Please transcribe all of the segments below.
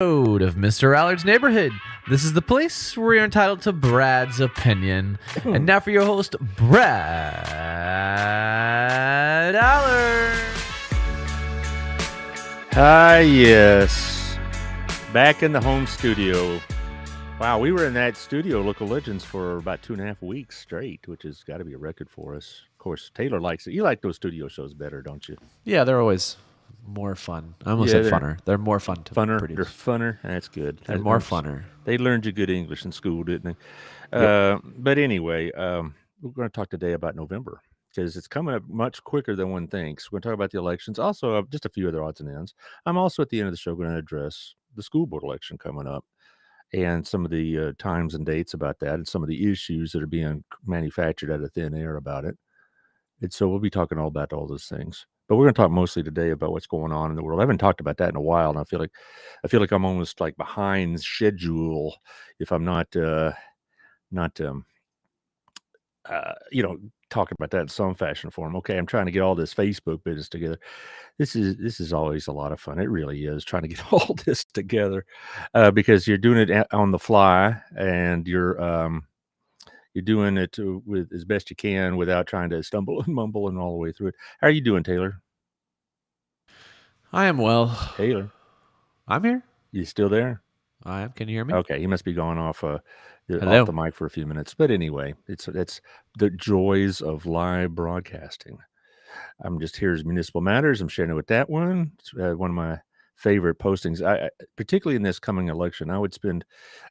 Of Mr. Allard's Neighborhood. This is the place where you're entitled to Brad's opinion. And now for your host, Brad Allard. Hi, yes. Back in the home studio. Wow, we were in that studio, Local Legends, for about 2.5 weeks straight, which has got to be a record for us. Of course, Taylor likes it. You like those studio shows better, don't you? Yeah, they're always more fun. I almost said funner. They're more fun to funner. produce. They're funner. That's good. They're more funner. They learned you good English in school, didn't they? Yep. But anyway, we're going to talk today about November because it's coming up much quicker than one thinks. We're going to talk about the elections. Also, just a few other odds and ends. I'm also at the end of the show going to address the school board election coming up and some of the times and dates about that and some of the issues that are being manufactured out of thin air about it. And so we'll be talking all about all those things. But we're going to talk mostly today about what's going on in the world. I haven't talked about that in a while, and I feel like I'm almost like behind schedule if I'm not talking about that in some fashion form. Okay, I'm trying to get all this Facebook business together. This is always a lot of fun. It really is trying to get all this together because you're doing it on the fly and you're doing it with as best you can without trying to stumble and mumble and all the way through it. How are you doing, Taylor? I am well. Taylor, I'm here. you still there? I am. Can you hear me? Okay, he must be going off Hello. off the mic for a few minutes. But anyway, it's the joys of live broadcasting. I'm just here as Municipal Matters. I'm sharing it with that one. It's one of my favorite postings. I particularly in this coming election, I would spend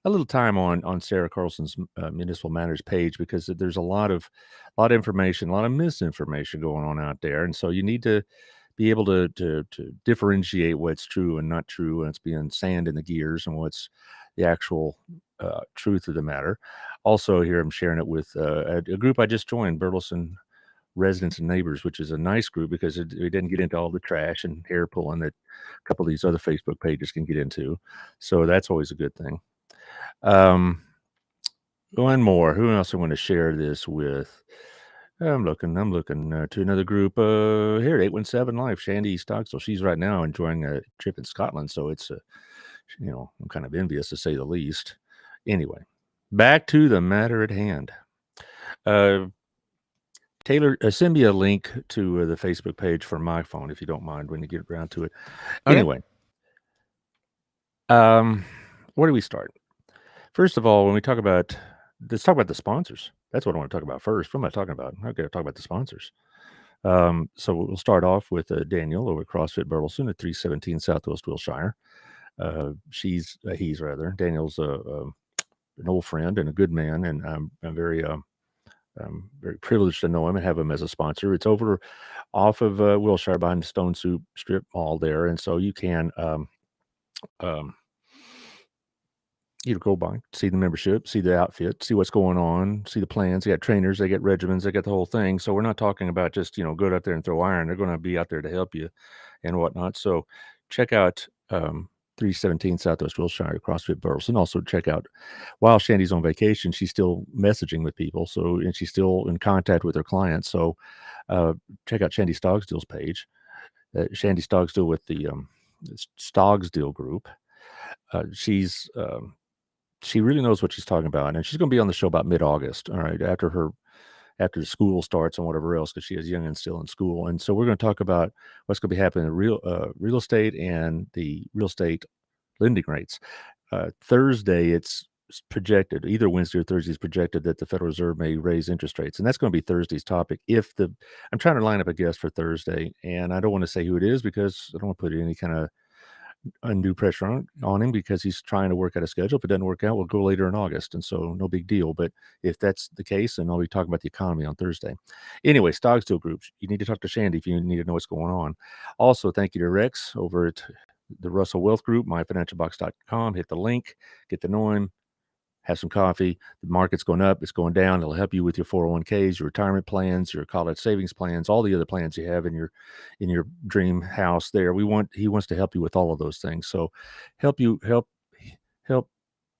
a little time on Sarah Carlson's Municipal Matters page because there's a lot of information, a lot of misinformation going on out there, and so you need to be able to differentiate what's true and not true, and it's being sand in the gears, and what's the actual truth of the matter. Also, here I'm sharing it with a group I just joined, Burleson Residents and Neighbors, which is a nice group because it didn't get into all the trash and hair pulling that a couple of these other Facebook pages can get into. So that's always a good thing. One more. Who else I want to share this with? I'm looking to another group here at 817 Life, Shandy Stocksville. She's right now enjoying a trip in Scotland, so it's I'm kind of envious to say the least. Anyway, back to the matter at hand. Taylor, send me a link to the Facebook page for my phone if you don't mind when you get around to it. Okay. Anyway, where do we start? First of all, when we talk about let's talk about the sponsors. That's what I want to talk about first. What am I talking about? I'm going to talk about the sponsors. So we'll start off with Daniel over at CrossFit Burleson at 317 Southwest Wilshire. Daniel's an old friend and a good man, and I'm very privileged to know him and have him as a sponsor. It's over off of Wilshire behind the Stone Soup Strip Mall there, and so you can go by, see the membership, see the outfit, see what's going on, see the plans. They got trainers, they got regimens, they got the whole thing. So we're not talking about just, go out there and throw iron. They're going to be out there to help you and whatnot. So check out 317 Southwest Wilshire, CrossFit Burleson. Also check out, while Shandy's on vacation, she's still messaging with people. And she's still in contact with her clients. So check out Shandy Stogsdill's page. Shandy Stogsdill with the Stogsdill group. She really knows what she's talking about, and she's going to be on the show about mid-August. All right, after school starts and whatever else, because she has youngins still in school. And so we're going to talk about what's going to be happening in real estate and the real estate lending rates. Thursday, it's projected, either Wednesday or Thursday, is projected that the Federal Reserve may raise interest rates, and that's going to be Thursday's topic. I'm trying to line up a guest for Thursday, and I don't want to say who it is because I don't want to put any kind of undue pressure on him because he's trying to work out a schedule. If it doesn't work out, we'll go later in August, and so no big deal. But if that's the case, then I'll be talking about the economy on Thursday. Anyway, Stogsdill groups, you need to talk to Shandy if you need to know what's going on. Also, thank you to Rex over at the Russell Wealth Group, myfinancialbox.com. Hit the link, get to know him, have some coffee. The market's going up, it's going down. It'll help you with your 401ks, your retirement plans, your college savings plans, all the other plans you have in your dream house there. He wants to help you with all of those things. So help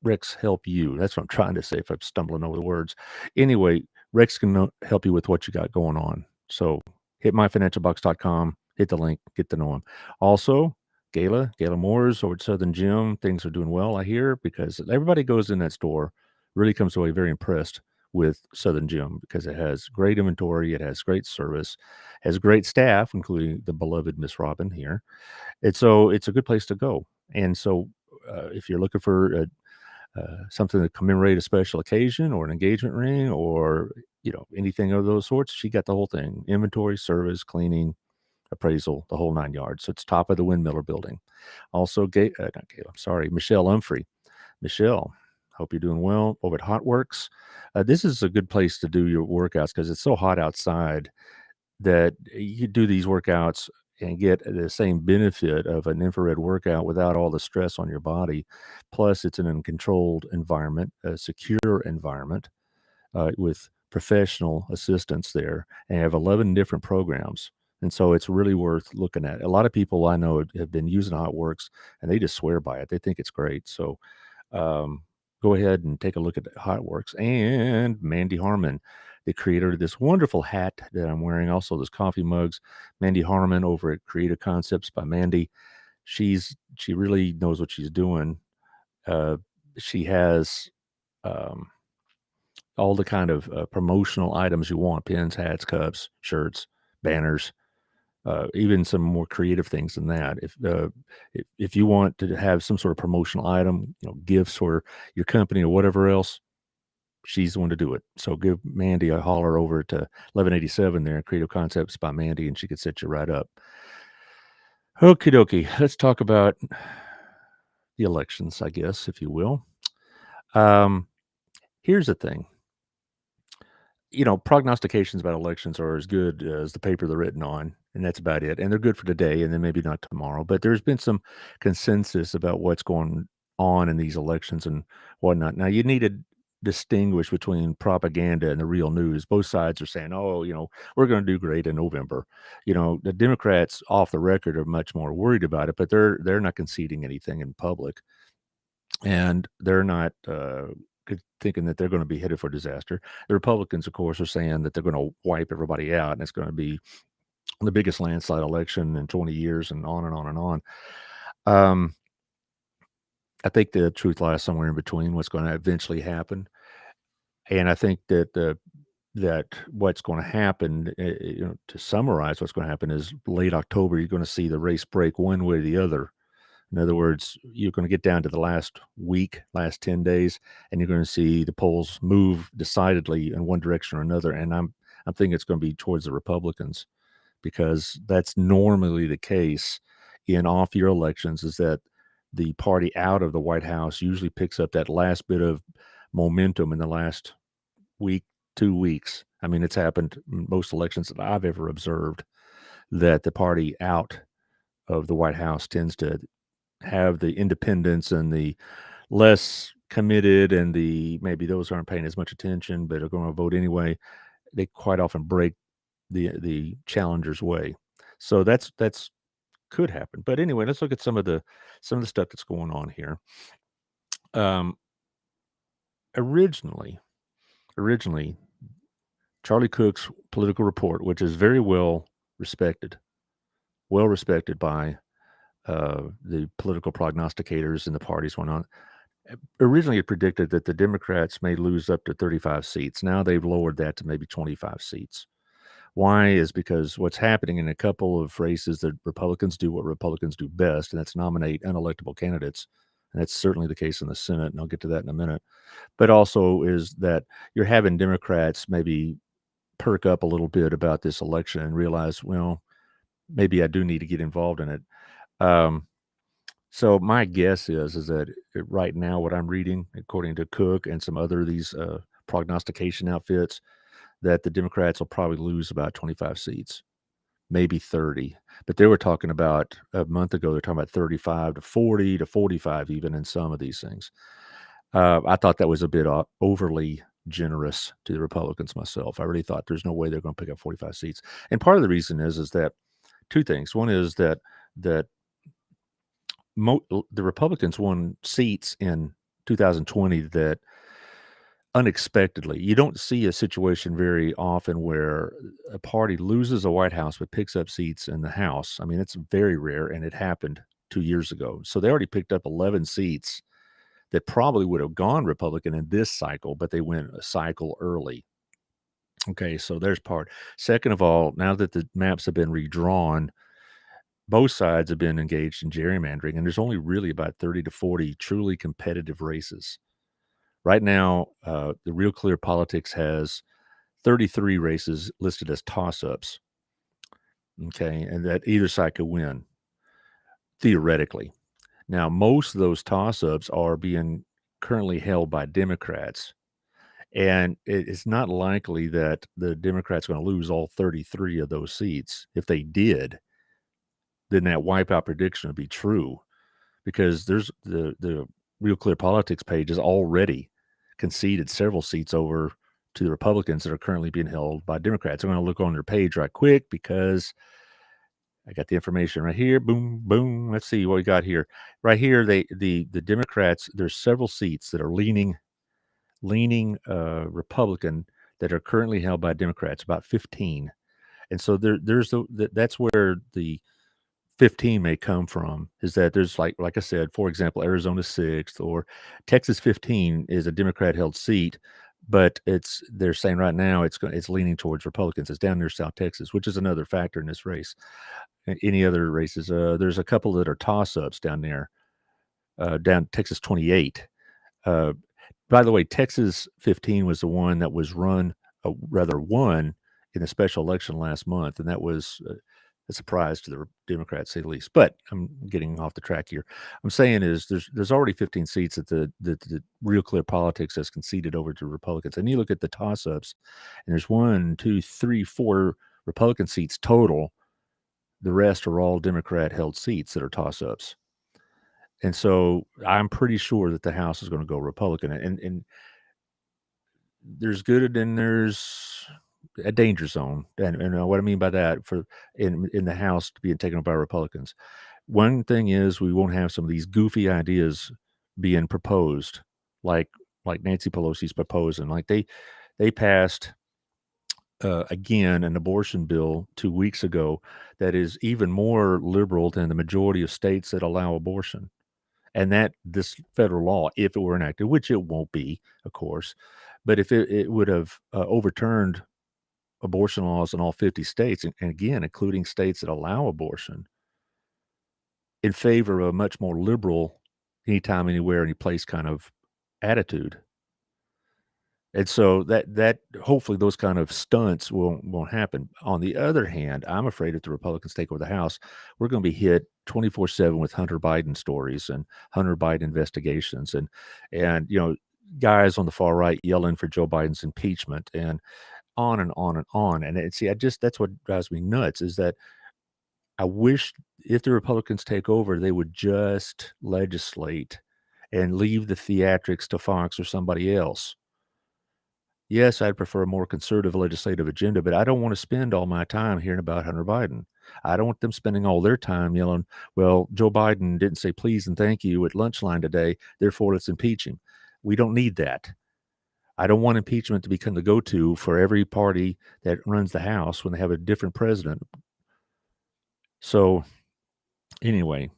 Rex help you. That's what I'm trying to say if I'm stumbling over the words. Anyway, Rex can help you with what you got going on. So hit myfinancialbox.com, hit the link, get to know him. Also, Gala Moore's over at Southern Gym. Things are doing well, I hear, because everybody goes in that store really comes away very impressed with Southern Gym because it has great inventory, it has great service, has great staff, including the beloved Miss Robin here. And so it's a good place to go. And so if you're looking for something to commemorate a special occasion or an engagement ring or anything of those sorts, she got the whole thing: inventory, service, cleaning, appraisal, the whole 9 yards. So it's top of the Windmiller building. Also, not Gayla, I'm sorry, Michelle Humphrey. Michelle, hope you're doing well over at Hotworks. This is a good place to do your workouts because it's so hot outside that you do these workouts and get the same benefit of an infrared workout without all the stress on your body. Plus, it's in a controlled environment, a secure environment with professional assistants there, and have 11 different programs. And so it's really worth looking at. A lot of people I know have been using Hotworks, and they just swear by it. They think it's great. So um, go ahead and take a look at Hotworks. And Mandy Harmon, the creator of this wonderful hat that I'm wearing, also those coffee mugs. Mandy Harmon over at Creative Concepts by Mandy. She really knows what she's doing. She has all the kind of promotional items you want: pins, hats, cups, shirts, banners, even some more creative things than that. If you want to have some sort of promotional item, gifts for your company or whatever else, she's the one to do it. So give Mandy a holler over to 1187 there, Creative Concepts by Mandy, and she could set you right up. Okie dokie. Let's talk about the elections, I guess, if you will. Here's the thing. Prognostications about elections are as good as the paper they're written on, and that's about it. And they're good for today and then maybe not tomorrow. But there's been some consensus about what's going on in these elections and whatnot. Now, you need to distinguish between propaganda and the real news. Both sides are saying, oh, we're going to do great in November. The Democrats off the record are much more worried about it, but they're not conceding anything in public. And they're not thinking that they're going to be headed for disaster. The Republicans, of course, are saying that they're going to wipe everybody out, and it's going to be the biggest landslide election in 20 years, and on and on and on. I think the truth lies somewhere in between what's going to eventually happen. And I think that what's going to happen, to summarize what's going to happen, is late October, you're going to see the race break one way or the other. In other words, you're going to get down to the last week, last 10 days, and you're going to see the polls move decidedly in one direction or another. And I'm thinking it's going to be towards the Republicans, because that's normally the case in off-year elections, is that the party out of the White House usually picks up that last bit of momentum in the last week, 2 weeks. I mean, it's happened in most elections that I've ever observed, that the party out of the White House tends to have the independents and the less committed and maybe those aren't paying as much attention but are going to vote anyway. They quite often break the challenger's way. So that's could happen. But anyway, let's look at some of the stuff that's going on here. Originally, Charlie Cook's political report, which is very well respected by the political prognosticators in the parties went on. Originally, it predicted that the Democrats may lose up to 35 seats. Now they've lowered that to maybe 25 seats. Why? Is because what's happening in a couple of races, that Republicans do what Republicans do best, and that's nominate unelectable candidates. And that's certainly the case in the Senate, and I'll get to that in a minute. But also is that you're having Democrats maybe perk up a little bit about this election and realize, well, maybe I do need to get involved in it. So my guess is that right now, what I'm reading, according to Cook and some other of these prognostication outfits, that the Democrats will probably lose about 25 seats, maybe 30. But they were talking about a month ago, they're talking about 35 to 40 to 45 even in some of these things. I thought that was a bit overly generous to the Republicans myself. I really thought there's no way they're going to pick up 45 seats. And part of the reason is that two things. One is that the Republicans won seats in 2020 that unexpectedly. You don't see a situation very often where a party loses a White House but picks up seats in the House. I mean, it's very rare, and it happened 2 years ago. So they already picked up 11 seats that probably would have gone Republican in this cycle, but they went a cycle early. Okay, so there's part. Second of all, now that the maps have been redrawn, both sides have been engaged in gerrymandering, and there's only really about 30 to 40 truly competitive races. Right now, the Real Clear Politics has 33 races listed as toss-ups, okay, and that either side could win, theoretically. Now, most of those toss-ups are being currently held by Democrats, and it's not likely that the Democrats are going to lose all 33 of those seats. If they did, then that wipeout prediction would be true, because there's the Real Clear Politics page has already conceded several seats over to the Republicans that are currently being held by Democrats. I'm going to look on their page right quick because I got the information right here. Boom, boom. Let's see what we got here. Right here, the Democrats, there's several seats that are leaning Republican that are currently held by Democrats, about 15. And so that's where the 15 may come from, is that there's like I said, for example, Arizona 6th or Texas 15 is a Democrat held seat, but they're saying right now it's leaning towards Republicans. It's down near South Texas, which is another factor in this race. Any other races? There's a couple that are toss-ups down there, down Texas 28. By the way, Texas 15 was the one that was won in a special election last month, and that was a surprise to the Democrats, to say the least. But I'm getting off the track here. I'm saying is there's already 15 seats that the Real Clear Politics has conceded over to Republicans. And you look at the toss-ups, and there's 1, 2, 3, 4 Republican seats total. The rest are all Democrat-held seats that are toss-ups. And so I'm pretty sure that the House is going to go Republican. And there's good and there's a danger zone. And what I mean by that, in the House being taken up by Republicans. One thing is we won't have some of these goofy ideas being proposed, like Nancy Pelosi's proposing. Like they passed again an abortion bill 2 weeks ago that is even more liberal than the majority of states that allow abortion. And that this federal law, if it were enacted, which it won't be, of course, but if it would have overturned abortion laws in all 50 states, and again, including states that allow abortion, in favor of a much more liberal anytime, anywhere, any place kind of attitude. And so that hopefully those kind of stunts won't happen. On the other hand, I'm afraid if the Republicans take over the House, we're going to be hit 24/7 with Hunter Biden stories and Hunter Biden investigations, and guys on the far right yelling for Joe Biden's impeachment, and on and on and on. And see, that's what drives me nuts, is that I wish if the Republicans take over, they would just legislate and leave the theatrics to Fox or somebody else. Yes, I'd prefer a more conservative legislative agenda, but I don't want to spend all my time hearing about Hunter Biden. I don't want them spending all their time yelling, well, Joe Biden didn't say please and thank you at lunch line today, therefore let's impeach him. We don't need that. I don't want impeachment to become the go-to for every party that runs the House when they have a different president. So anyway,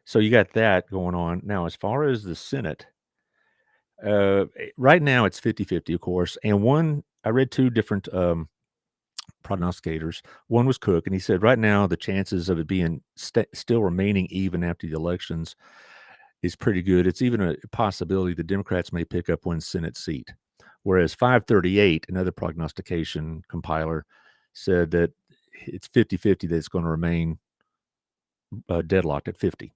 so you got that going on. Now, as far as the Senate, right now it's 50-50, of course. And I read two different prognosticators. One was Cook, and he said right now the chances of it being still remaining even after the elections is pretty good. It's even a possibility the Democrats may pick up one Senate seat. Whereas 538, another prognostication compiler, said that it's 50-50 that it's going to remain deadlocked at 50.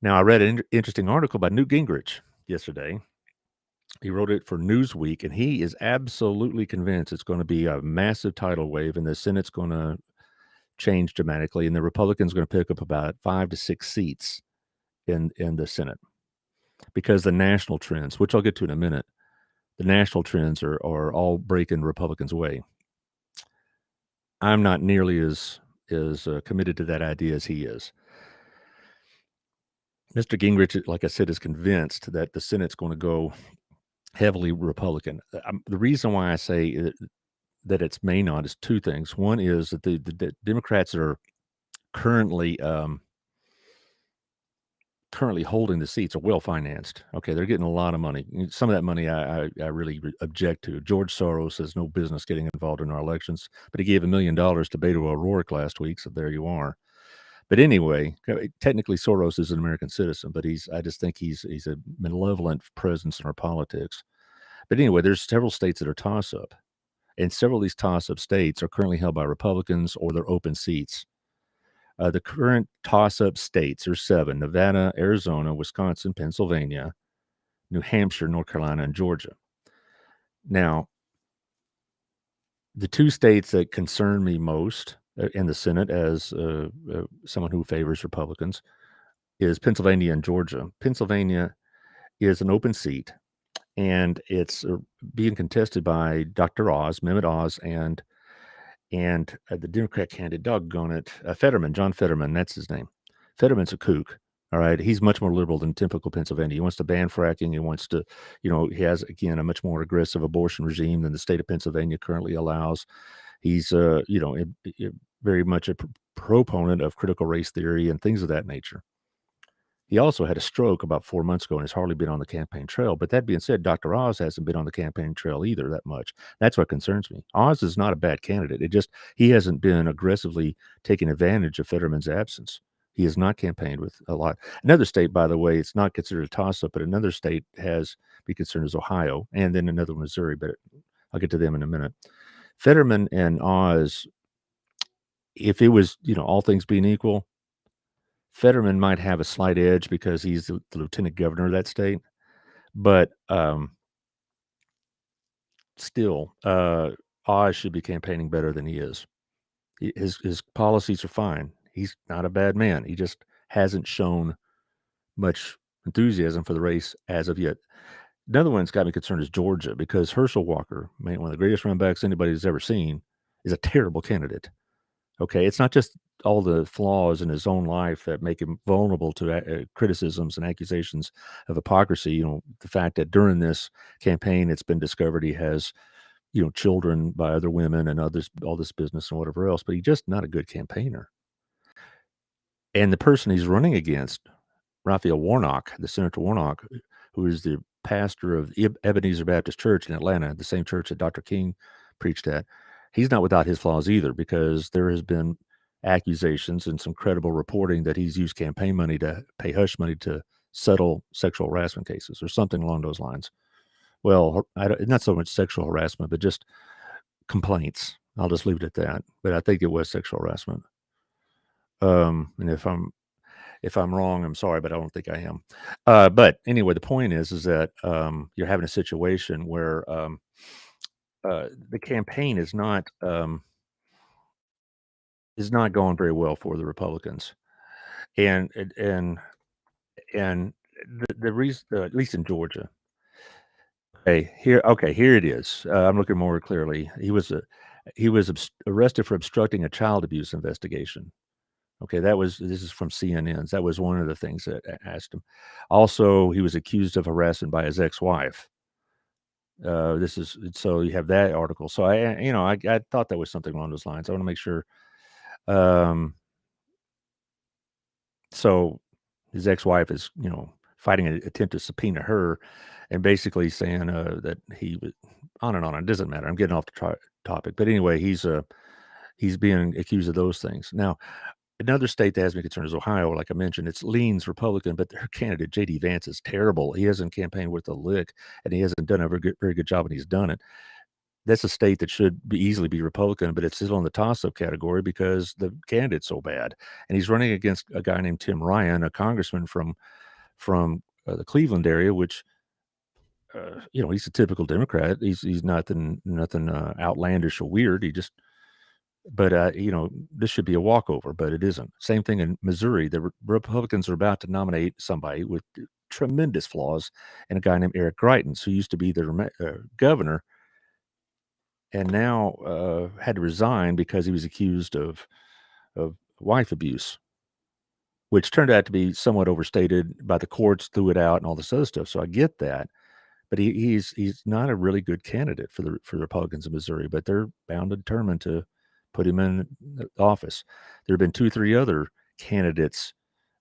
Now, I read an interesting article by Newt Gingrich yesterday. He wrote it for Newsweek, and he is absolutely convinced it's going to be a massive tidal wave, and the Senate's going to change dramatically, and the Republicans are going to pick up about 5 to 6 seats in the Senate, because the national trends, which I'll get to in a minute, the national trends are all breaking Republicans' way. I'm not nearly as committed to that idea as he is. Mr. Gingrich, like I said, is convinced that the Senate's going to go heavily Republican. The reason why I say that it's may not is two things. One is that the Democrats that are currently currently holding the seats are well financed. Okay, they're getting a lot of money. Some of that money I really object to. George Soros has no business getting involved in our elections, but he gave $1 million to Beto O'Rourke last week, so there you are. But anyway, technically Soros is an American citizen, but I just think he's a malevolent presence in our politics. But anyway, there's several states that are toss-up, and several of these toss-up states are currently held by Republicans or they're open seats. The current toss-up states are 7: Nevada, Arizona, Wisconsin, Pennsylvania, New Hampshire, North Carolina, and Georgia. Now, the 2 states that concern me most in the Senate as someone who favors Republicans is Pennsylvania and Georgia. Pennsylvania is an open seat, and it's being contested by Dr. Oz, Mehmet Oz, and the Democrat candidate, doggone it, Fetterman, John Fetterman, that's his name. Fetterman's a kook. All right. He's much more liberal than typical Pennsylvania. He wants to ban fracking. He wants to, he has, again, a much more aggressive abortion regime than the state of Pennsylvania currently allows. He's, very much a proponent of critical race theory and things of that nature. He also had a stroke about 4 months ago and has hardly been on the campaign trail. But that being said, Dr. Oz hasn't been on the campaign trail either that much. That's what concerns me. Oz is not a bad candidate. He hasn't been aggressively taking advantage of Fetterman's absence. He has not campaigned with a lot. Another state, by the way, it's not considered a toss-up, but another state has be concerned is Ohio, and then another Missouri, but I'll get to them in a minute. Fetterman and Oz, if it was, all things being equal, Fetterman might have a slight edge because he's the lieutenant governor of that state, but still, Oz should be campaigning better than he is. His policies are fine. He's not a bad man. He just hasn't shown much enthusiasm for the race as of yet. Another one that's got me concerned is Georgia, because Herschel Walker, man, one of the greatest runbacks anybody's ever seen, is a terrible candidate. Okay, it's not just all the flaws in his own life that make him vulnerable to criticisms and accusations of hypocrisy. The fact that during this campaign, it's been discovered he has, children by other women and others, all this business and whatever else. But he's just not a good campaigner. And the person he's running against, Raphael Warnock, the Senator Warnock, who is the pastor of Ebenezer Baptist Church in Atlanta, the same church that Dr. King preached at, he's not without his flaws either, because there has been accusations and some credible reporting that he's used campaign money to pay hush money to settle sexual harassment cases or something along those lines. Well, not so much sexual harassment, but just complaints. I'll just leave it at that. But I think it was sexual harassment. And if I'm wrong, I'm sorry, but I don't think I am. But anyway, the point is that you're having a situation where the campaign is not going very well for the Republicans, and the reason, at least in Georgia. Okay, here it is. I'm looking more clearly. He was arrested for obstructing a child abuse investigation. Okay, this is from CNN's. That was one of the things that asked him. Also, he was accused of harassment by his ex-wife. So you have that article. So I thought that was something along those lines. I want to make sure. So his ex-wife is, fighting an attempt to subpoena her, and basically saying that he was on and on. It doesn't matter. I'm getting off the topic, but anyway, he's being accused of those things. Now, another state that has me concerned is Ohio. Like I mentioned, it leans Republican, but their candidate, J.D. Vance, is terrible. He hasn't campaigned worth a lick, and he hasn't done a very good job when he's done it. That's a state that should easily be Republican, but it's still in the toss-up category because the candidate's so bad. And he's running against a guy named Tim Ryan, a congressman from the Cleveland area, which he's a typical Democrat. He's nothing outlandish or weird. But this should be a walkover, but it isn't. Same thing in Missouri. The Republicans are about to nominate somebody with tremendous flaws, and a guy named Eric Greitens, who used to be their governor, and now had to resign because he was accused of wife abuse, which turned out to be somewhat overstated by the courts, threw it out, and all this other stuff. So I get that. But he's not a really good candidate for the Republicans in Missouri, but they're bound and determined to put him in office. There have been 2-3 other candidates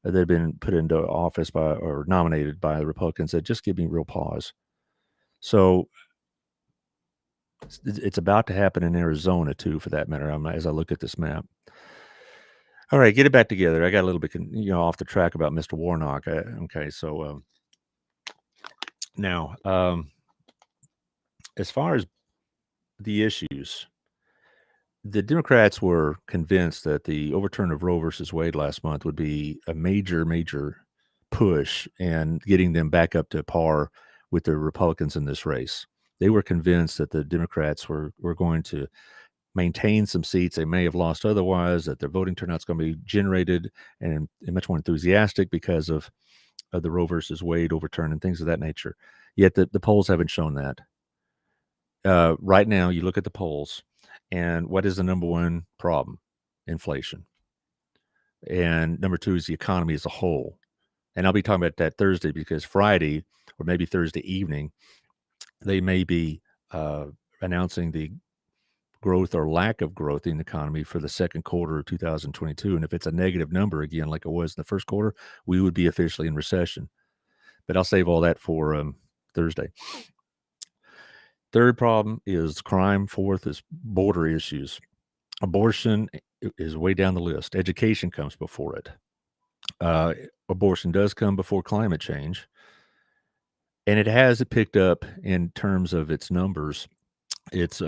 that had been put into office by or nominated by the Republicans that just give me real pause. So it's about to happen in Arizona too, for that matter. As I look at this map. All right, get it back together. I got a little bit, off the track about Mr. Warnock. Okay, so now, as far as the issues, the Democrats were convinced that the overturn of Roe versus Wade last month would be a major, major push and getting them back up to par with the Republicans in this race. They were convinced that the Democrats were going to maintain some seats they may have lost otherwise, that their voting turnout's going to be generated and much more enthusiastic because of the Roe versus Wade overturn and things of that nature. Yet the polls haven't shown that. Right now, you look at the polls, and what is the number one problem? Inflation. And number two is the economy as a whole. And I'll be talking about that Thursday because Friday or maybe Thursday evening, they may be announcing the growth or lack of growth in the economy for the second quarter of 2022. And if it's a negative number again, like it was in the first quarter, we would be officially in recession. But I'll save all that for Thursday. Third problem is crime. Fourth is border issues. Abortion is way down the list. Education comes before it. Abortion does come before climate change. And it has picked up in terms of its numbers, its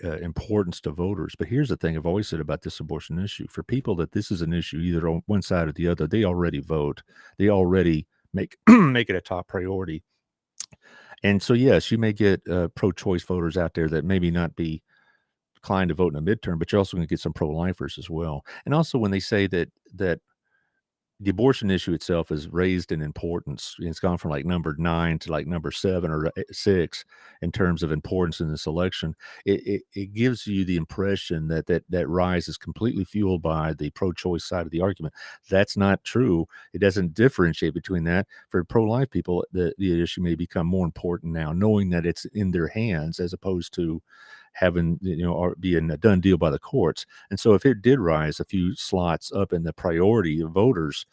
importance to voters. But here's the thing I've always said about this abortion issue. For people that this is an issue, either on one side or the other, they already vote. They already make make it a top priority. And so, yes, you may get pro-choice voters out there that maybe not be inclined to vote in a midterm, but you're also going to get some pro-lifers as well. And also, when they say that the abortion issue itself is raised in importance, it's gone from like number 9 to like number 7 or 6 in terms of importance in this election. It gives you the impression that rise is completely fueled by the pro-choice side of the argument. That's not true. It doesn't differentiate between that. For pro-life people, the issue may become more important now, knowing that it's in their hands as opposed to having, or being a done deal by the courts. And so if it did rise a few slots up in the priority of voters,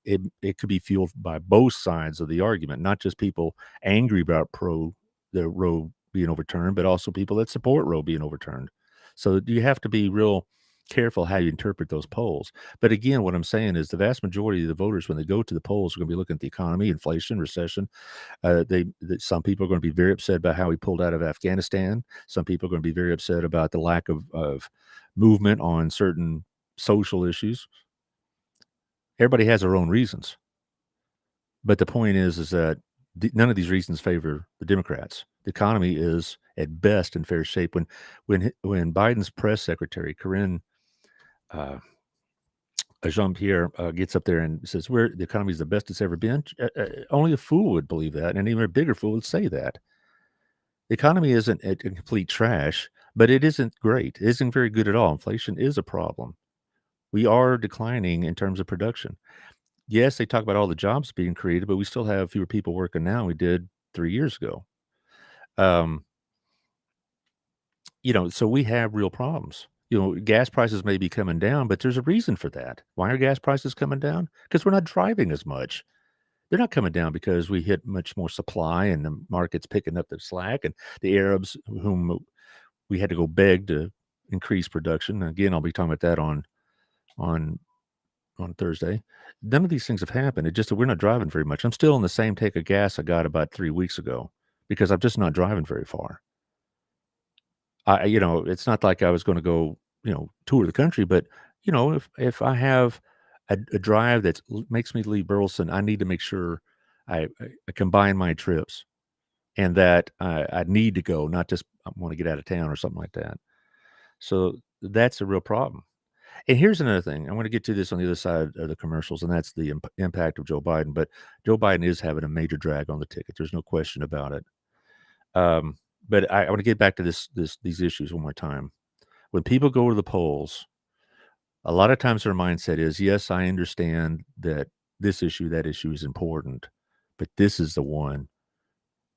it could be fueled by both sides of the argument, not just people angry about the Roe being overturned, but also people that support Roe being overturned. So you have to be real careful how you interpret those polls. But again, what I'm saying is the vast majority of the voters, when they go to the polls, are going to be looking at the economy, inflation, recession. Some people are going to be very upset about how we pulled out of Afghanistan. Some people are going to be very upset about the lack of movement on certain social issues. Everybody has their own reasons. But the point is that none of these reasons favor the Democrats. The economy is at best in fair shape. When Biden's press secretary, Corinne Jean-Pierre, gets up there and says, the economy is the best it's ever been, only a fool would believe that, and even a bigger fool would say that. The economy isn't a complete trash, but it isn't great. It isn't very good at all. Inflation is a problem. We are declining in terms of production. Yes, they talk about all the jobs being created, but we still have fewer people working now than we did 3 years ago. So we have real problems. Gas prices may be coming down, but there's a reason for that. Why are gas prices coming down? Because we're not driving as much. They're not coming down because we hit much more supply and the market's picking up the slack, and the Arabs, whom we had to go beg to increase production. Again, I'll be talking about that on Thursday. None of these things have happened. It's just that we're not driving very much. I'm still in the same tank of gas I got about 3 weeks ago because I'm just not driving very far. It's not like I was going to go, tour the country, but if I have a drive that makes me leave Burleson, I need to make sure I combine my trips and that I need to go, not just I want to get out of town or something like that. So that's a real problem. And here's another thing. I want to get to this on the other side of the commercials, and that's the impact of Joe Biden. But Joe Biden is having a major drag on the ticket. There's no question about it. But I want to get back to these issues one more time. When people go to the polls, a lot of times their mindset is, yes, I understand that this issue, that issue is important, but this is the one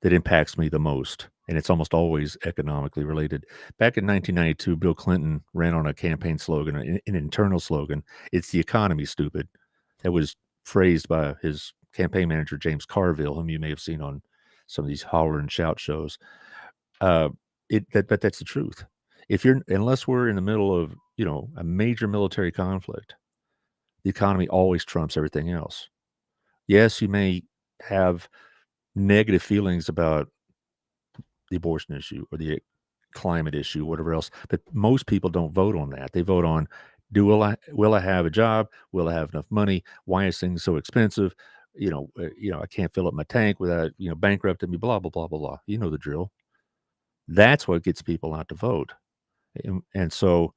that impacts me the most. And it's almost always economically related. Back in 1992, Bill Clinton ran on a campaign slogan, an internal slogan. It's the economy, stupid. that was phrased by his campaign manager, James Carville, whom you may have seen on some of these holler and shout shows. But that's the truth. Unless we're in the middle of, a major military conflict, the economy always trumps everything else. Yes, you may have negative feelings about the abortion issue or the climate issue, whatever else, but most people don't vote on that. They vote on, will I have a job? Will I have enough money? Why is things so expensive? I can't fill up my tank without, bankrupting me, blah, blah, blah, blah, blah. You know the drill. That's what gets people out to vote. And so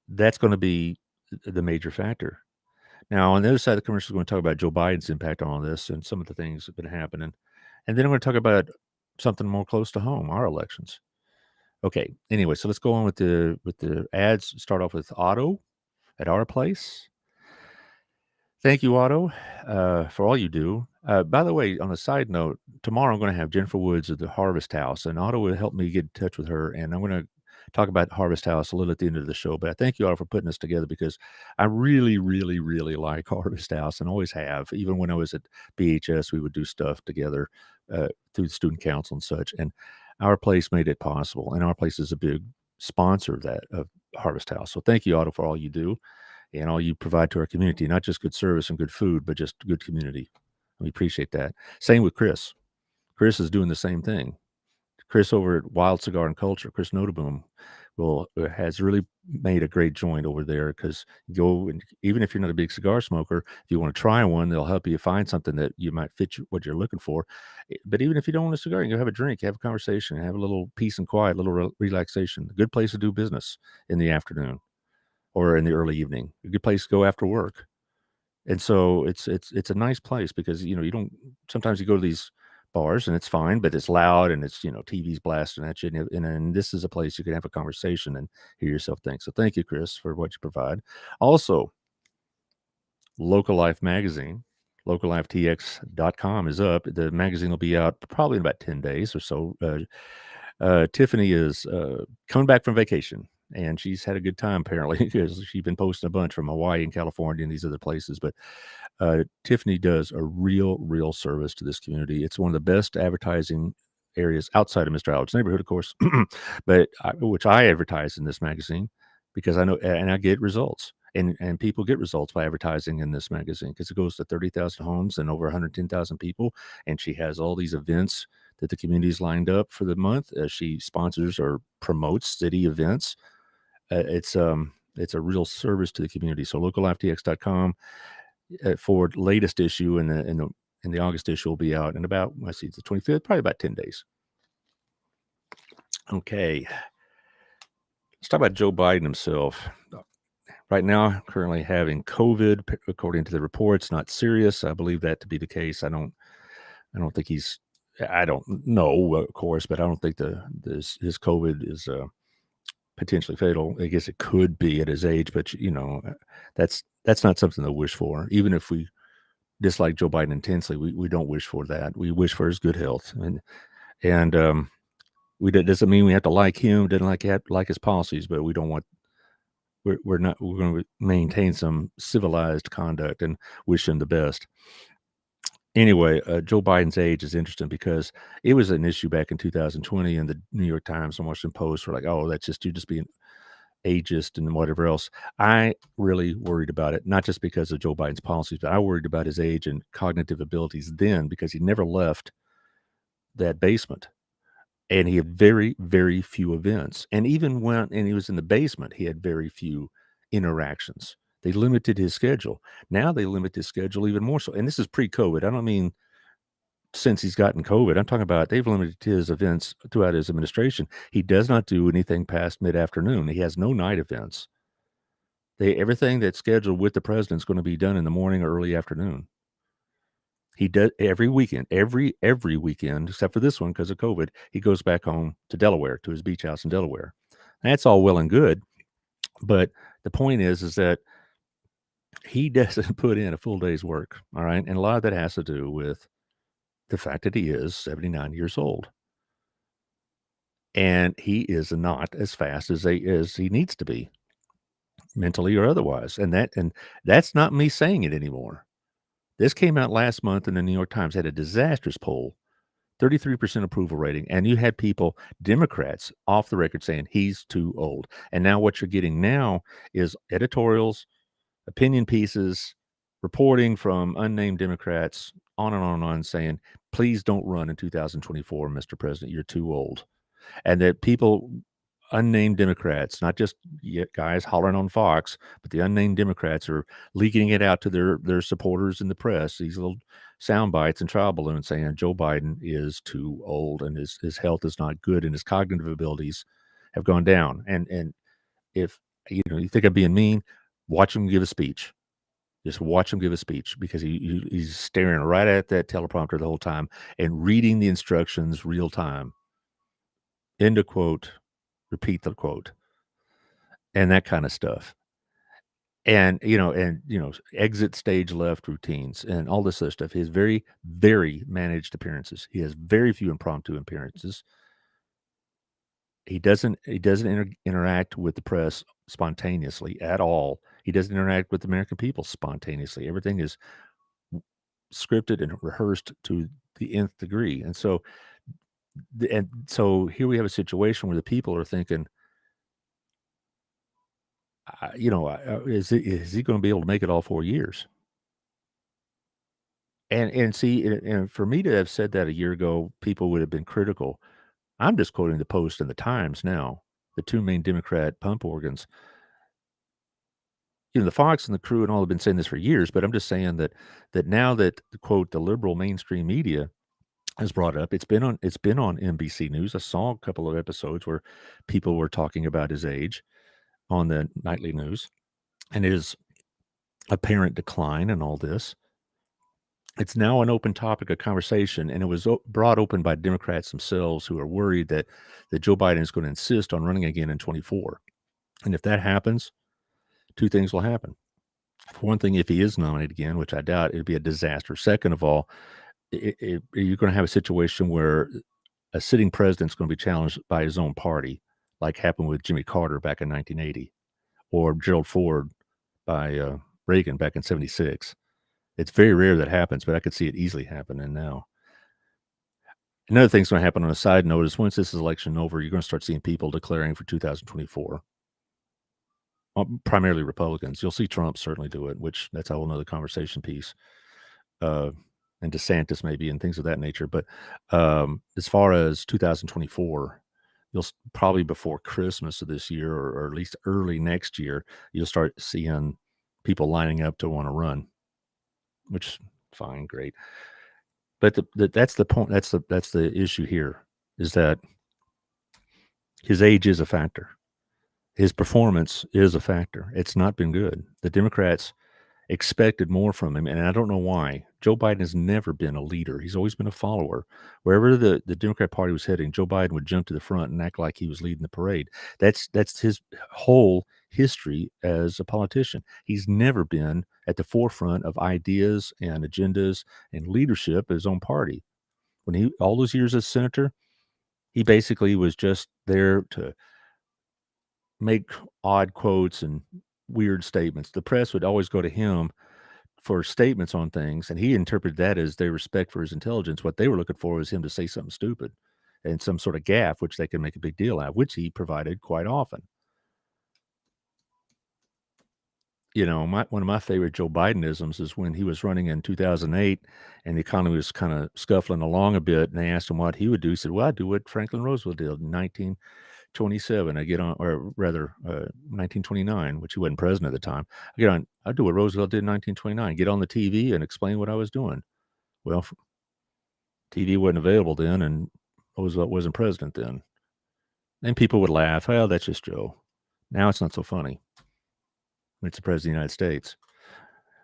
that's going to be the major factor. Now, on the other side of the commercial, we're going to talk about Joe Biden's impact on all this and some of the things that have been happening. And then I'm going to talk about something more close to home, our elections. Okay. Anyway, so let's go on with the ads. Start off with Otto at our place. Thank you, Otto, for all you do. By the way, on a side note, tomorrow I'm going to have Jennifer Woods at the Harvest House, and Otto will help me get in touch with her, and I'm going to talk about Harvest House a little at the end of the show. But I thank you, Otto, for putting this together because I really, really, really like Harvest House and always have. Even when I was at BHS, we would do stuff together through the student council and such, and our place made it possible, and our place is a big sponsor of Harvest House. So thank you, Otto, for all you do and all you provide to our community, not just good service and good food, but just good community. We appreciate that. Same with Chris. Chris is doing the same thing. Chris over at Wild Cigar and Culture, Chris Notaboom, has really made a great joint over there because even if you're not a big cigar smoker, if you want to try one, they'll help you find something that you might fit what you're looking for. But even if you don't want a cigar, you can have a drink, have a conversation, have a little peace and quiet, a little relaxation. A good place to do business in the afternoon or in the early evening. A good place to go after work. And so it's a nice place because, you don't sometimes you go to these bars and it's fine, but it's loud and it's, TV's blasting at you. And this is a place you can have a conversation and hear yourself think. So thank you, Chris, for what you provide. Also, Local Life Magazine, locallifetx.com is up. The magazine will be out probably in about 10 days or so. Tiffany is coming back from vacation. And she's had a good time, apparently, because she's been posting a bunch from Hawaii and California and these other places. But Tiffany does a real service to this community. It's one of the best advertising areas outside of Mr. Allard's neighborhood, of course, but which I advertise in this magazine because I know and I get results. And people get results by advertising in this magazine because it goes to 30,000 homes and over 110,000 people. And she has all these events that the community's lined up for the month. She sponsors or promotes city events. It's a real service to the community. So locallifetx.com for latest issue in the August issue will be out in about, it's the 25th, probably about 10 days. Okay. Let's talk about Joe Biden himself. Right now, currently having COVID, according to the reports, not serious. I believe that to be the case. I don't think I don't know, of course, but I don't think his COVID is potentially fatal. I guess it could be at his age, but that's not something to wish for. Even if we dislike Joe Biden intensely, we don't wish for that. We wish for his good health, and doesn't mean we have to like him, didn't like his policies, but we don't want. We're going to maintain some civilized conduct and wish him the best. Anyway, Joe Biden's age is interesting because it was an issue back in 2020, and the New York Times and Washington Post were like, "Oh, that's just you just being ageist and whatever else." I really worried about it, not just because of Joe Biden's policies, but I worried about his age and cognitive abilities then because he never left that basement. And he had very, very few events. And even when he was in the basement, he had very few interactions. They limited his schedule. Now they limit his schedule even more so. And this is pre-COVID. I don't mean since he's gotten COVID. I'm talking about they've limited his events throughout his administration. He does not do anything past mid-afternoon. He has no night events. Everything that's scheduled with the president is going to be done in the morning or early afternoon. He does every weekend, every weekend, except for this one because of COVID, he goes back home to Delaware, to his beach house in Delaware. That's all well and good. But the point is that he doesn't put in a full day's work. All right. And a lot of that has to do with the fact that he is 79 years old. And he is not as fast as he needs to be. mentally or otherwise. And that's not me saying it anymore. This came out last month, and the New York Times had a disastrous poll, 33% approval rating, and you had people, Democrats, off the record saying he's too old. And now what you're getting now is editorials, opinion pieces, reporting from unnamed Democrats, on and on saying, please don't run in 2024, Mr. President, you're too old. And that people, unnamed Democrats, not just guys hollering on Fox, but the unnamed Democrats are leaking it out to their supporters in the press, these little sound bites and trial balloons saying Joe Biden is too old and his health is not good and his cognitive abilities have gone down. And if you think I'm being mean, watch him give a speech. Just watch him give a speech because he's staring right at that teleprompter the whole time and reading the instructions real time. End of quote, repeat the quote, and that kind of stuff. And exit stage left routines and all this other stuff. He has very, very managed appearances. He has very few impromptu appearances. He doesn't interact with the press spontaneously at all. He doesn't interact with the American people spontaneously. Everything is scripted and rehearsed to the nth degree. And so here we have a situation where the people are thinking, is he going to be able to make it all 4 years? And see, and for me to have said that a year ago, people would have been critical. I'm just quoting the Post and the Times now, the two main Democrat pump organs. The Fox and the Crew and all have been saying this for years, but I'm just saying that now that quote the liberal mainstream media has brought it up, it's been on NBC News. I saw a couple of episodes where people were talking about his age on the nightly news and his apparent decline and all this. It's now an open topic of conversation, and it was brought open by Democrats themselves who are worried that Joe Biden is going to insist on running again in 24. And if that happens, two things will happen. For one thing, if he is nominated again, which I doubt, it'd be a disaster. Second of all, you're going to have a situation where a sitting president's going to be challenged by his own party, like happened with Jimmy Carter back in 1980, or Gerald Ford by Reagan back in 76. It's very rare that happens, but I could see it easily happening now. Another thing's going to happen on a side note is once this is election over, you're going to start seeing people declaring for 2024. Primarily Republicans. You'll see Trump certainly do it, which that's a whole nother conversation piece. And DeSantis maybe and things of that nature. But as far as 2024, you'll probably before Christmas of this year or at least early next year, you'll start seeing people lining up to want to run, which fine, great. But that's the point. That's the issue here is that his age is a factor. His performance is a factor. It's not been good. The Democrats expected more from him, and I don't know why. Joe Biden has never been a leader. He's always been a follower. Wherever the Democrat Party was heading, Joe Biden would jump to the front and act like he was leading the parade. That's his whole history as a politician. He's never been at the forefront of ideas and agendas and leadership of his own party. When all those years as senator, he basically was just there to make odd quotes and weird statements. The press would always go to him for statements on things, and he interpreted that as their respect for his intelligence. What they were looking for was him to say something stupid and some sort of gaffe, which they could make a big deal out of, which he provided quite often. One of my favorite Joe Bidenisms is when he was running in 2008 and the economy was kind of scuffling along a bit, and they asked him what he would do. He said, well, I'd do what Franklin Roosevelt did in 1927. I get on, or rather 1929, which he wasn't president at the time. I'd do what Roosevelt did in 1929, get on the TV and explain what I was doing. Well, TV wasn't available then, and Roosevelt wasn't president then. And people would laugh, well, that's just Joe. Now it's not so funny when it's the president of the United States.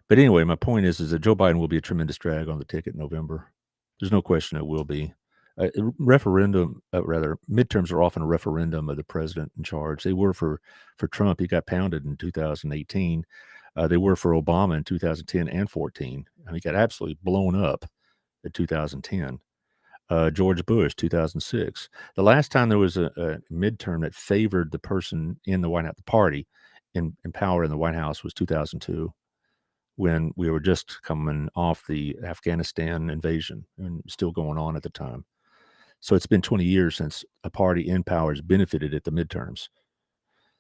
But anyway, my point is that Joe Biden will be a tremendous drag on the ticket in November. There's no question it will be. Midterms are often a referendum of the president in charge. They were for Trump. He got pounded in 2018. They were for Obama in 2010 and 14. He got absolutely blown up in 2010. George Bush, 2006. The last time there was a midterm that favored the person in the White House, the party, in power in the White House was 2002, when we were just coming off the Afghanistan invasion and still going on at the time. So it's been 20 years since a party in power has benefited at the midterms.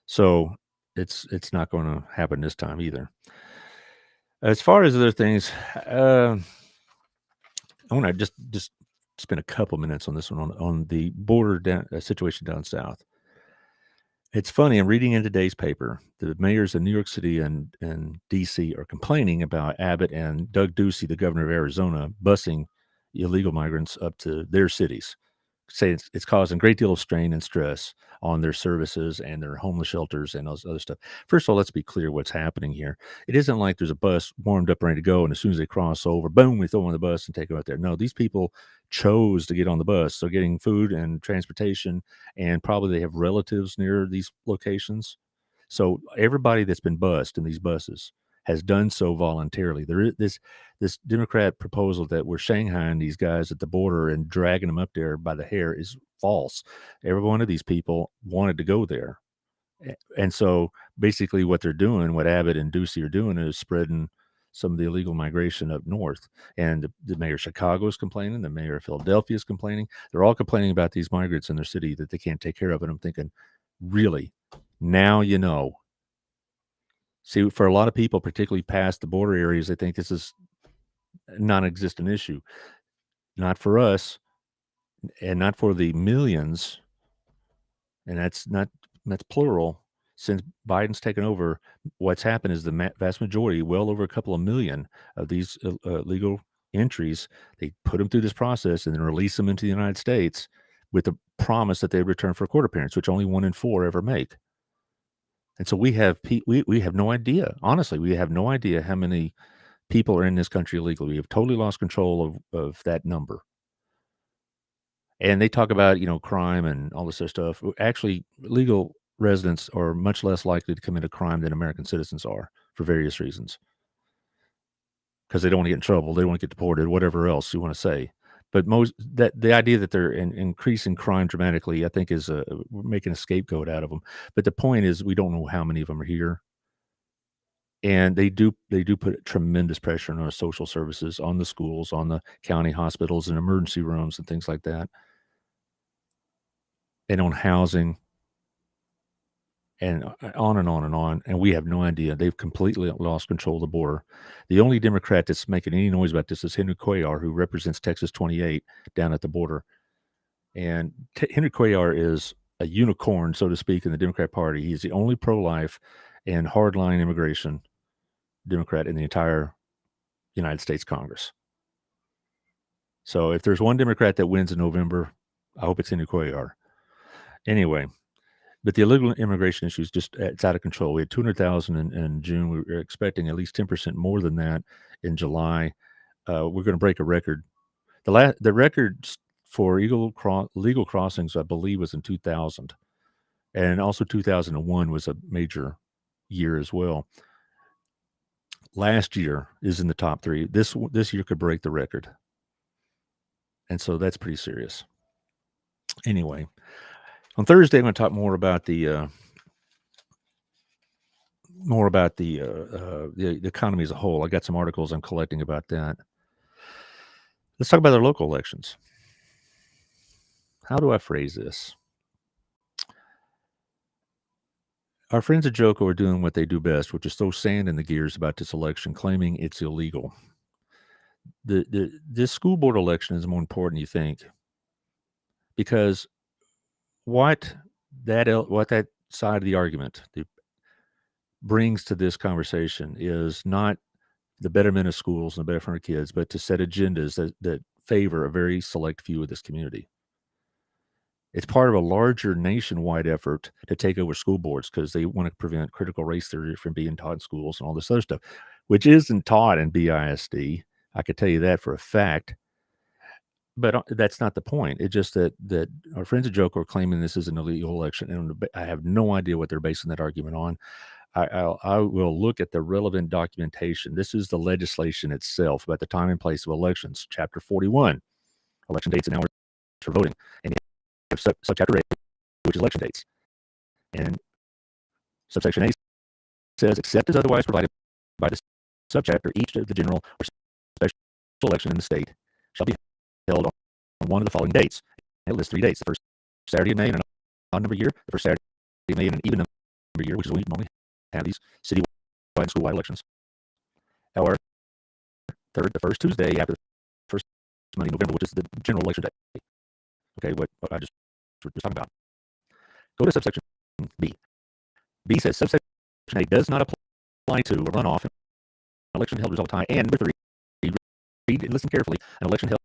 So it's not going to happen this time either. As far as other things, I want to just spend a couple minutes on this one on the border situation down south. It's funny. I'm reading in today's paper, the mayors of New York City and D.C. are complaining about Abbott and Doug Ducey, the governor of Arizona, busing illegal migrants up to their cities. Say it's causing a great deal of strain and stress on their services and their homeless shelters and those other stuff. First of all, let's be clear what's happening here. It isn't like there's a bus warmed up, ready to go, and as soon as they cross over, boom, we throw them on the bus and take them out there. No, these people chose to get on the bus. So getting food and transportation, and probably they have relatives near these locations. So everybody that's been bused in these buses has done so voluntarily. There is this Democrat proposal that we're shanghaiing these guys at the border and dragging them up there by the hair is false. Every one of these people wanted to go there. And so basically what they're doing, what Abbott and Ducey are doing, is spreading some of the illegal migration up north. And the mayor of Chicago is complaining. The mayor of Philadelphia is complaining. They're all complaining about these migrants in their city that they can't take care of. And I'm thinking, really? Now you know. See, for a lot of people, particularly past the border areas, they think this is a non-existent issue. Not for us, and not for the millions, and that's plural. Since Biden's taken over, what's happened is the vast majority, well over a couple of million of these legal entries, they put them through this process and then release them into the United States with the promise that they return for a court appearance, which only 1 in 4 ever make. And so we have no idea. Honestly, we have no idea how many people are in this country illegally. We have totally lost control of that number. And they talk about, crime and all this other stuff. Actually, legal residents are much less likely to commit a crime than American citizens are for various reasons. Because they don't want to get in trouble, they don't want to get deported, whatever else you want to say. But the idea that they're increasing crime dramatically, I think, is we're making a scapegoat out of them. But the point is, we don't know how many of them are here, and they do put tremendous pressure on our social services, on the schools, on the county hospitals and emergency rooms and things like that, and on housing, and on and on and on. And we have no idea. They've completely lost control of the border. The only Democrat that's making any noise about this is Henry Cuellar, who represents Texas 28 down at the border. And Henry Cuellar is a unicorn, so to speak, in the Democrat Party. He's the only pro-life and hardline immigration Democrat in the entire United States Congress. So if there's one Democrat that wins in November, I hope it's Henry Cuellar. Anyway, but the illegal immigration issue is it's out of control. We had 200,000 in June. We were expecting at least 10% more than that in July. We're going to break a record. The record for legal crossings, I believe, was in 2000. And also 2001 was a major year as well. Last year is in the top 3. This year could break the record. And so that's pretty serious. Anyway, on Thursday, I'm going to talk more about the economy as a whole. I got some articles I'm collecting about that. Let's talk about our local elections. How do I phrase this? Our friends at JOCO are doing what they do best, which is throw sand in the gears about this election, claiming it's illegal. This school board election is more important than you think, because what that side of the argument brings to this conversation is not the betterment of schools and the better for our kids, but to set agendas that favor a very select few of this community. It's part of a larger nationwide effort to take over school boards because they want to prevent critical race theory from being taught in schools and all this other stuff, which isn't taught in BISD. I could tell you that for a fact. But that's not the point. It's just that our friends at JOCO are claiming this is an illegal election, and I have no idea what they're basing that argument on. I will look at the relevant documentation. This is the legislation itself about the time and place of elections, Chapter 41, election dates and hours for voting, and subchapter 8, which is election dates, and subsection A says, except as otherwise provided by the subchapter, each of the general or special election in the state shall be held on one of the following dates. It lists 3 dates: the first Saturday of May in an odd number year, the first Saturday of May in an even number year, which is when we normally have these citywide and school-wide elections, or third, the first Tuesday after the first Monday in November, which is the general election day. Okay, what I just was talking about. Go to subsection B. B says subsection A does not apply to a runoff, an election held result tie, and number 3, read and listen carefully, an election held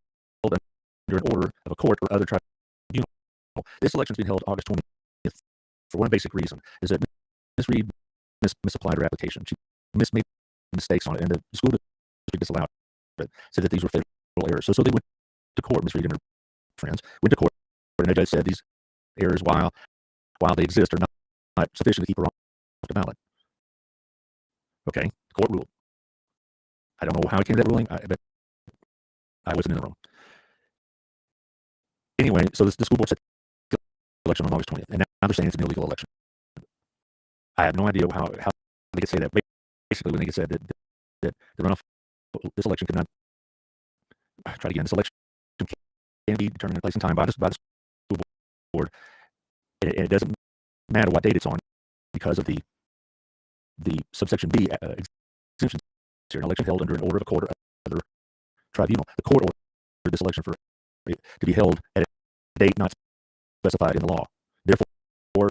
under an order of a court or other tribunal. This election is being held August 20th for one basic reason, is that Ms. Reed misapplied her application. She made mistakes on it, and the school district disallowed it, said that these were federal errors. So they went to court. Ms. Reed and her friends went to court, and the judge said these errors, while they exist, are not sufficient to keep her off the ballot. Okay, the court ruled. I don't know how it came to that ruling, but I wasn't in the room. Anyway, so the school board set the election on August 20th, and now they're saying it's an illegal election. I have no idea how they could say that. Basically, when they said that the runoff, this election could not, try again, this election can be determined in place and time by the school board, and it doesn't matter what date it's on because of the subsection B exemptions here. An election held under an order of a court or other tribunal. The court ordered this election to be held at a date not specified in the law. Therefore,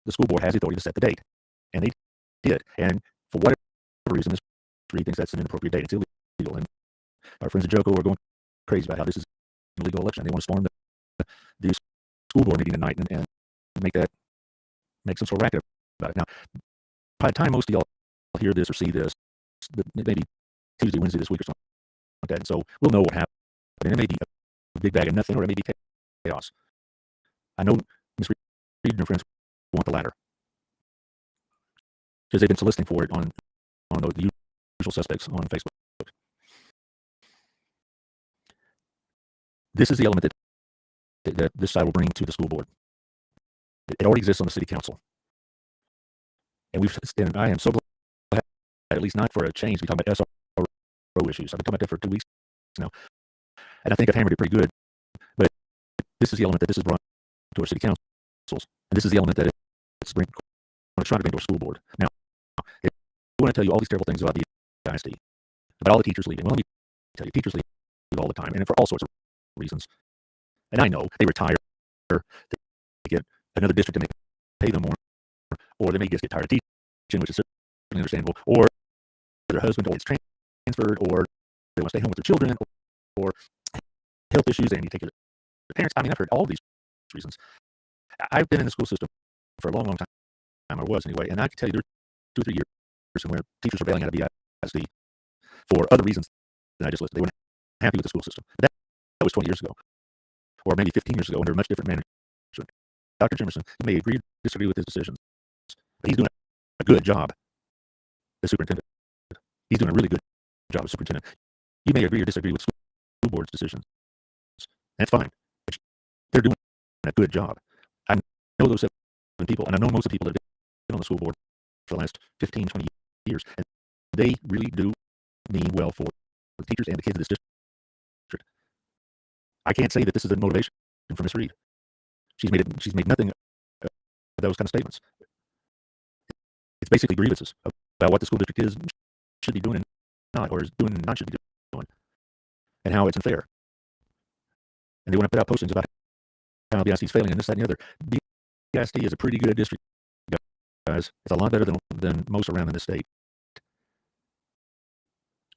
the school board has the authority to set the date, and they did. And for whatever reason, Ms. Reed thinks that's an inappropriate date. It's illegal, and our friends at JOCO are going crazy about how this is an illegal election. They want to storm the school board meeting tonight and make some sort of racket about it. Now, by the time most of y'all hear this or see this, maybe Tuesday, Wednesday this week or something like that, and so we'll know what happened. And it may be a big bag of nothing, or it may be chaos. I know Ms. Reed and her friends want the latter, because they've been soliciting for it on the usual suspects on Facebook. This is the element that this side will bring to the school board. It already exists on the city council, and I am so glad, at least not for a change, we talk about SRO issues. I've been talking about that for 2 weeks now, and I think I've hammered it pretty good. But this is the element that this is brought to our city councils, and this is the element that it's trying to bring to our school board. Now, if I want to tell you all these terrible things about the ISD, about all the teachers leaving. Well, let me tell you, teachers leave all the time, and for all sorts of reasons. And I know they retire, they get another district to pay them more, or they may just get tired of teaching, which is certainly understandable, or their husband always transferred, or they want to stay home with their children, or health issues, and you take care of their parents. I mean, I've heard all these reasons. I've been in the school system for a long, long time, or was anyway, and I can tell you there are 2 or 3 years where teachers are bailing out of BISD for other reasons than I just listed. They weren't happy with the school system. That was 20 years ago, or maybe 15 years ago, under a much different management. Dr. Jimerson, you may agree or disagree with his decisions, but he's doing a good job as superintendent. He's doing a really good job as superintendent. You may agree or disagree with school board's decisions. That's fine. But they're doing a good job. I know those 7 people, and I know most of the people that have been on the school board for the last 15, 20 years, and they really do mean well for the teachers and the kids of this district. I can't say that this is a motivation for Ms. Reed. She's made nothing of those kind of statements. It's basically grievances about what the school district should be doing and not, or is doing and not should be doing, and how it's unfair. And they want to put out postings about how BISD is failing and this, that, and the other. BISD is a pretty good district, guys. It's a lot better than most around in the state.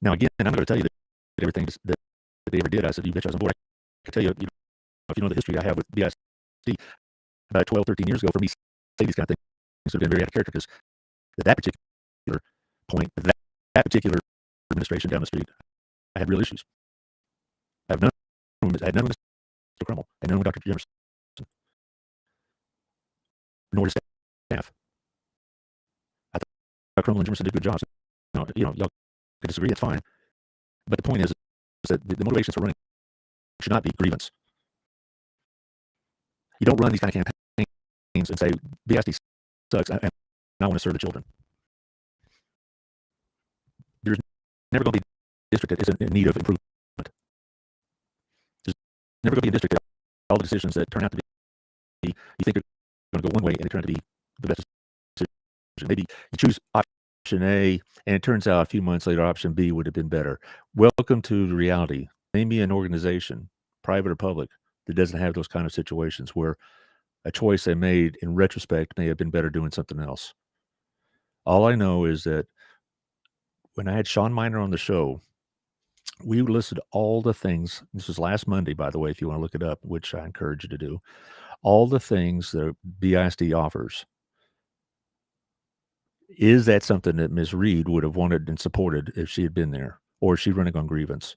Now, again, I'm going to tell you that everything that they ever did, I said, you betcha I was on board. I can tell you, if you know the history I have with BISD, about 12, 13 years ago, for me, say these kind of things have been very out of character, because at that particular point, that particular administration down the street, I had real issues. I had none with Mr. Crummell, and none with Dr. Jimerson, nor the staff. I thought Crummell and Jimerson did good jobs. Y'all could disagree, that's fine. But the point is that the motivations for running should not be grievance. You don't run these kind of campaigns and say, BISD sucks, and I want to serve the children. never going to be a district that isn't in need of improvement. There's never going to be a district that all the decisions that turn out to be, you think are going to go one way and they turn out to be the best decision. Maybe you choose option A and it turns out a few months later option B would have been better. Welcome to the reality. Name me an organization, private or public, that doesn't have those kind of situations where a choice they made in retrospect may have been better doing something else. All I know is that when I had Sean Miner on the show, we listed all the things. This was last Monday, by the way, if you want to look it up, which I encourage you to do. All the things that BISD offers. Is that something that Ms. Reed would have wanted and supported if she had been there, or is she running on grievance?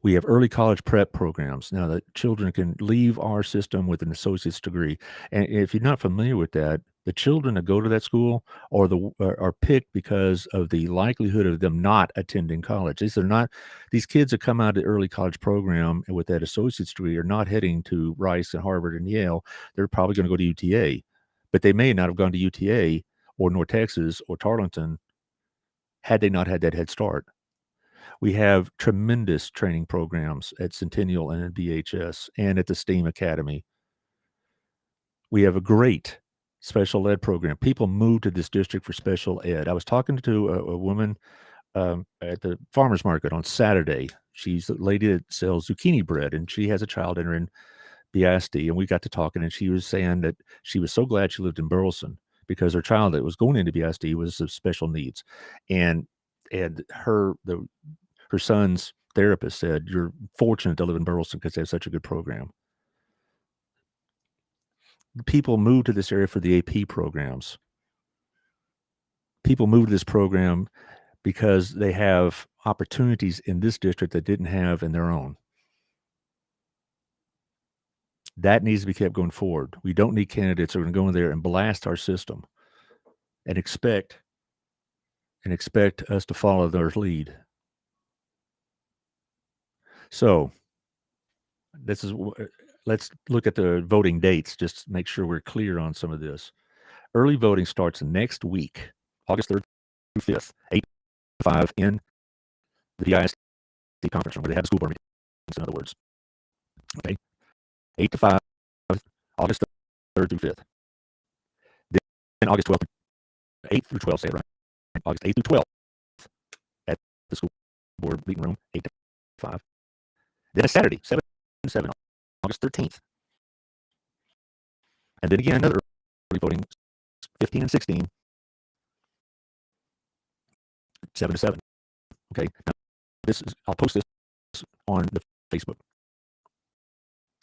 We have early college prep programs now that children can leave our system with an associate's degree. And if you're not familiar with that, the children that go to that school are picked because of the likelihood of them not attending college. These kids that come out of the early college program with that associate's degree are not heading to Rice and Harvard and Yale. They're probably going to go to UTA, but they may not have gone to UTA or North Texas or Tarleton had they not had that head start. We have tremendous training programs at Centennial and at BHS and at the STEAM Academy. We have a great special ed program. People move to this district for special ed. I was talking to a woman at the farmer's market on Saturday. She's the lady that sells zucchini bread, and she has a child entering BISD, and we got to talking, and she was saying that she was so glad she lived in Burleson because her child that was going into BISD was of special needs. And her son's therapist said, "You're fortunate to live in Burleson because they have such a good program." People move to this area for the AP programs. People move to this program because they have opportunities in this district that didn't have in their own. That needs to be kept going forward. We don't need candidates who are going to go in there and blast our system and expect us to follow their lead. So let's look at the voting dates, just to make sure we're clear on some of this. Early voting starts next week, August 3rd through 5th, 8 to 5 in the BISD conference room where they have the school board meetings, in other words. Okay, 8 to 5, August 3rd through 5th. Then August 12th, 8th through 12th, say it right. August 8th through 12th at the school board meeting room, 8 to 5. Then a Saturday, 7 to 7, August 13th. And then again, another early voting, 15 and 16, 7 to 7. Okay, now I'll post this on the Facebook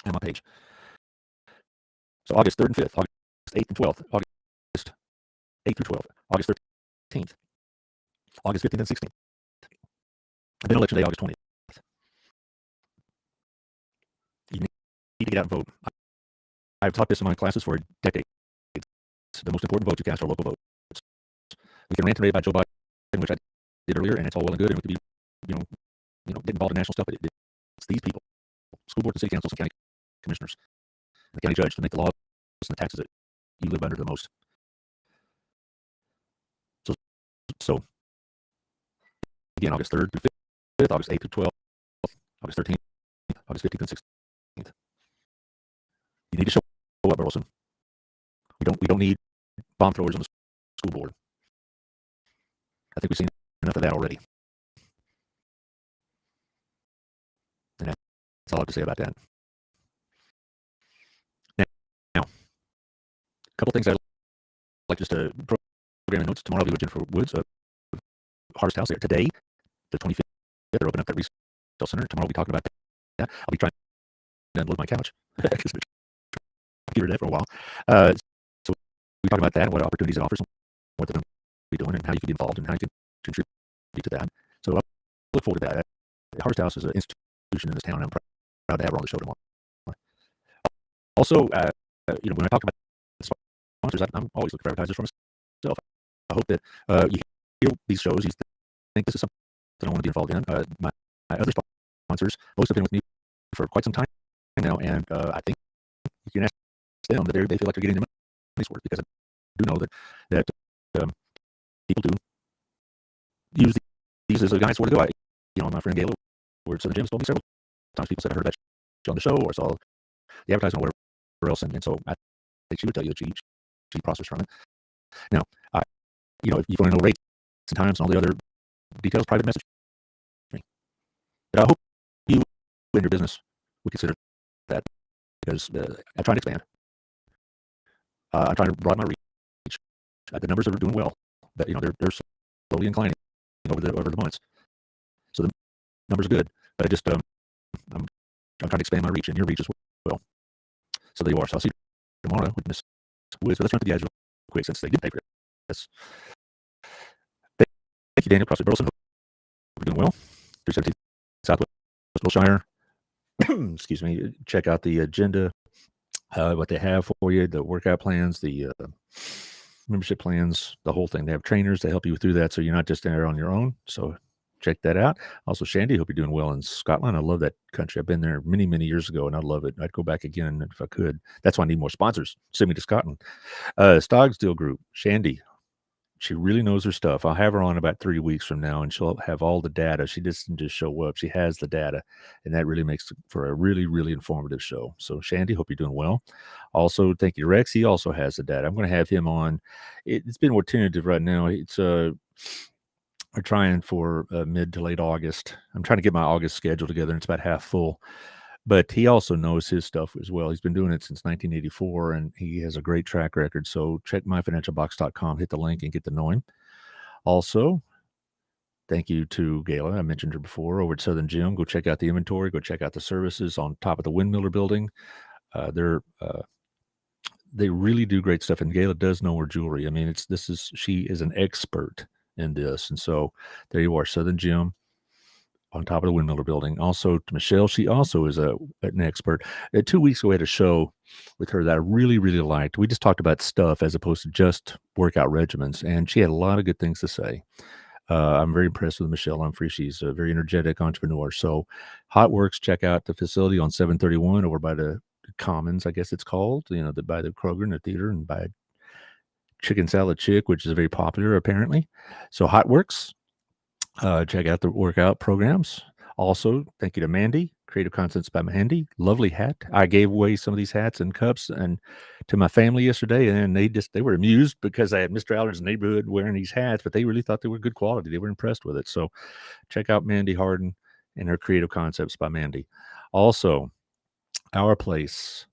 and my page. So August 3rd and 5th, August 8th and 12th, August 8th through 12th, August 13th, August 15th and 16th, and then Election Day, August 20th. You need to get out and vote. I've taught this in my classes for decades. The most important votes you cast are local votes. We can rant and rave about Joe Biden, which I did earlier, and it's all well and good, and we could be, get involved in national stuff, but it's these people, school boards and city councils and county commissioners, and the county judge, to make the laws and the taxes that you live under the most. So again, August 3rd through 5th, August 8th through 12th, August 13th, August 15th and 16th. You need to show up, Burleson. We don't need bomb throwers on the school board. I think we've seen enough of that already. And that's all I have to say about that. Now, a couple things I'd like just to program in notes. Tomorrow I'll be with Jennifer Woods of Harvest House there. Today, the 25th, they're opening up that resale center. Tomorrow we'll be talking about that. I'll be trying to unload my couch. Computer that for a while. So we talk about that and what opportunities it offers, and what they're going to be doing, and how you can get involved, and how you can contribute to that. So I look forward to that. Harvest House is an institution in this town, and I'm proud to have her on the show tomorrow. Also, when I talk about sponsors, I'm always looking for advertisers for myself. I hope that you hear these shows, you think this is something I want to be involved in. My other sponsors, most have been with me for quite some time now, and I think you can ask them that they feel like they're getting their money's worth, because I do know that people do is a nice where to go. My friend Gayla over at Southern Gym told me several times people said I heard about you on the show or saw the advertisement or whatever else, and so I think she would tell you that she prospers from it. Now, if you want to know rates and times and all the other details, private message me. But I hope you and your business would consider that, because I'm trying to expand. I'm trying to broaden my reach. The numbers are doing well, but they're slowly inclining over the months. So the numbers are good, but I'm trying to expand my reach and your reach as well. So there you are. So I'll see you tomorrow with Miss Woods. But let's run through the guys real quick since they did pay for this. Thank you, Daniel CrossFit Burleson. Hope you're doing well. 317 Southwest Wilshire. Excuse me. Check out the agenda, what they have for you, the workout plans, the membership plans, the whole thing. They have trainers to help you through that, so you're not just there on your own. So check that out. Also, Shandy, hope you're doing well in Scotland. I love that country. I've been there many, many years ago, and I love it. I'd go back again if I could. That's why I need more sponsors. Send me to Scotland. Stogsdill Group, Shandy. She really knows her stuff. I'll have her on about 3 weeks from now, and she'll have all the data. She doesn't just show up. She has the data, and that really makes for a really, really informative show. So, Shandy, hope you're doing well. Also, thank you to Rex. He also has the data. I'm going to have him on. It's been more tentative right now. We're trying for mid to late August. I'm trying to get my August schedule together, and it's about half full. But he also knows his stuff as well. He's been doing it since 1984, and he has a great track record. So check myfinancialbox.com, hit the link, and get to know him. Also, thank you to Gayla. I mentioned her before over at Southern Gym. Go check out the inventory. Go check out the services on top of the Windmiller building. They really do great stuff, and Gayla does know her jewelry. I mean, she is an expert in this, and so there you are, Southern Gym on top of the Windmiller building. Also to Michelle, she also is an expert. 2 weeks ago, we had a show with her that I really, really liked. We just talked about stuff as opposed to just workout regimens, and she had a lot of good things to say. I'm very impressed with Michelle Humphrey. She's a very energetic entrepreneur. So Hot Works, check out the facility on 731 over by the Commons, I guess it's called, by the Kroger and the theater, and by Chicken Salad Chick, which is very popular apparently. So Hot Works. Check out the workout programs. Also, thank you to Mandy, Creative Concepts by Mandy. Lovely hat. I gave away some of these hats and cups and to my family yesterday, and they were amused because I had Mr. Allard's neighborhood wearing these hats, but they really thought they were good quality. They were impressed with it. So check out Mandy Harden and her Creative Concepts by Mandy. Also, Our Place.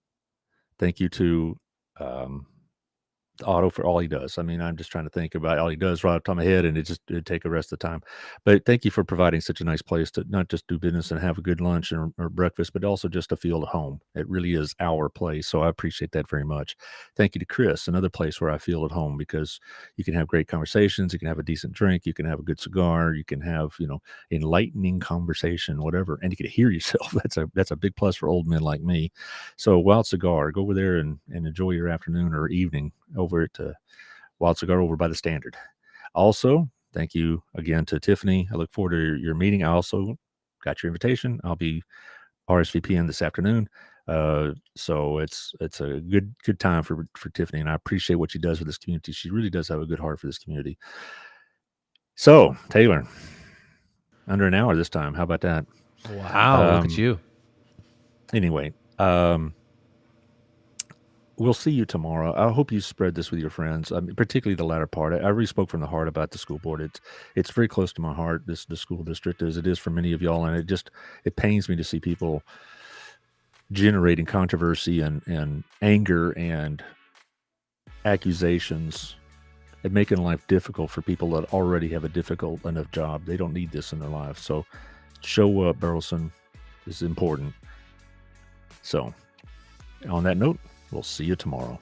Thank you to Otto for all he does. I mean, I'm just trying to think about all he does right off the top of my head, and it'd take the rest of the time. But thank you for providing such a nice place to not just do business and have a good lunch or breakfast, but also just to feel at home. It really is our place. So I appreciate that very much. Thank you to Chris, another place where I feel at home, because you can have great conversations. You can have a decent drink. You can have a good cigar. You can have, enlightening conversation, whatever. And you can hear yourself. That's a big plus for old men like me. So Wild Cigar, go over there and enjoy your afternoon or evening over at Wild Cigar over by the Standard. Also, thank you again to Tiffany. I look forward to your meeting. I also got your invitation. I'll be RSVPing this afternoon. So it's a good time for Tiffany, and I appreciate what she does for this community. She really does have a good heart for this community. So Taylor, under an hour this time. How about that? Wow, look at you. Anyway, we'll see you tomorrow. I hope you spread this with your friends, particularly the latter part. I really spoke from the heart about the school board. It's very close to my heart, the school district, as it is for many of y'all, and it pains me to see people generating controversy and anger and accusations and making life difficult for people that already have a difficult enough job. They don't need this in their life. So show up, Burleson. This is important. So on that note, we'll see you tomorrow.